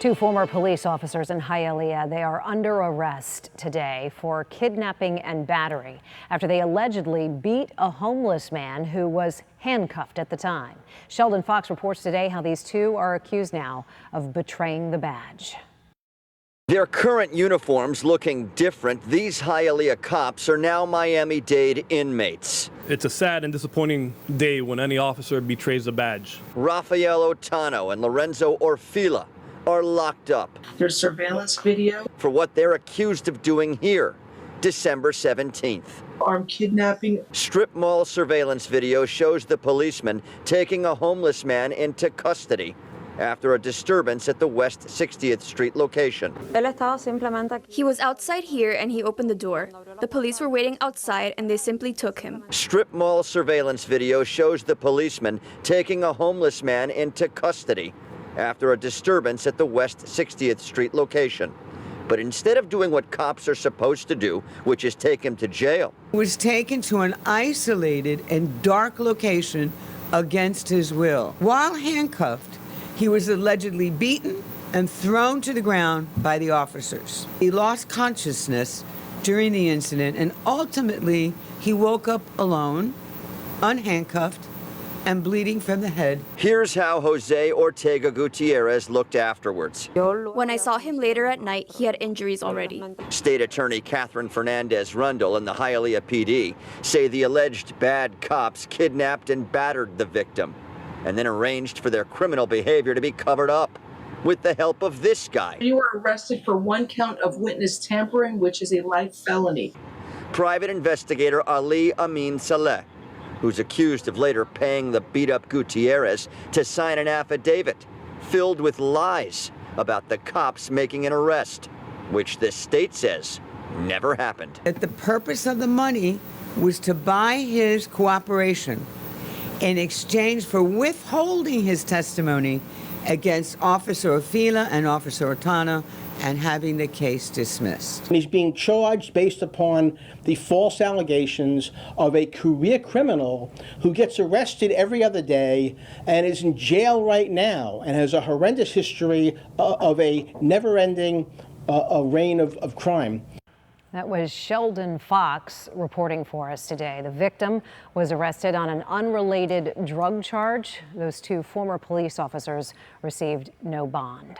Two former police officers in Hialeah, they are under arrest today for kidnapping and battery after they allegedly beat a homeless man who was handcuffed at the time. Sheldon Fox reports today how these two are accused now of betraying the badge. Their current uniforms looking different, these Hialeah cops are now Miami-Dade inmates. It's a sad and disappointing day when any officer betrays a badge. Rafael Otano and Lorenzo Orfila are locked up. There's surveillance video for what they're accused of doing here, December 17th. Armed kidnapping. Strip mall surveillance video shows the policeman taking a homeless man into custody after a disturbance at the West 60th Street location. He was outside here and he opened the door. The police were waiting outside and they simply took him. Strip mall surveillance video shows the policeman taking a homeless man into custody after a disturbance at the West 60th Street location. But instead of doing what cops are supposed to do, which is take him to jail, he was taken to an isolated and dark location against his will. While handcuffed, he was allegedly beaten and thrown to the ground by the officers. He lost consciousness during the incident, and ultimately he woke up alone, unhandcuffed, and bleeding from the head. Here's how Jose Ortega Gutierrez looked afterwards. When I saw him later at night, he had injuries already. State Attorney Catherine Fernandez-Rundle and the Hialeah PD say the alleged bad cops kidnapped and battered the victim and then arranged for their criminal behavior to be covered up with the help of this guy. You were arrested for one count of witness tampering, which is a life felony. Private investigator Ali Amin Saleh, who's accused of later paying the beat-up Gutierrez to sign an affidavit filled with lies about the cops making an arrest, which the state says never happened. That the purpose of the money was to buy his cooperation in exchange for withholding his testimony against Officer Orfila and Officer Otano and having the case dismissed. He's being charged based upon the false allegations of a career criminal who gets arrested every other day and is in jail right now and has a horrendous history of a never-ending reign of crime. That was Sheldon Fox reporting for us today. The victim was arrested on an unrelated drug charge. Those two former police officers received no bond.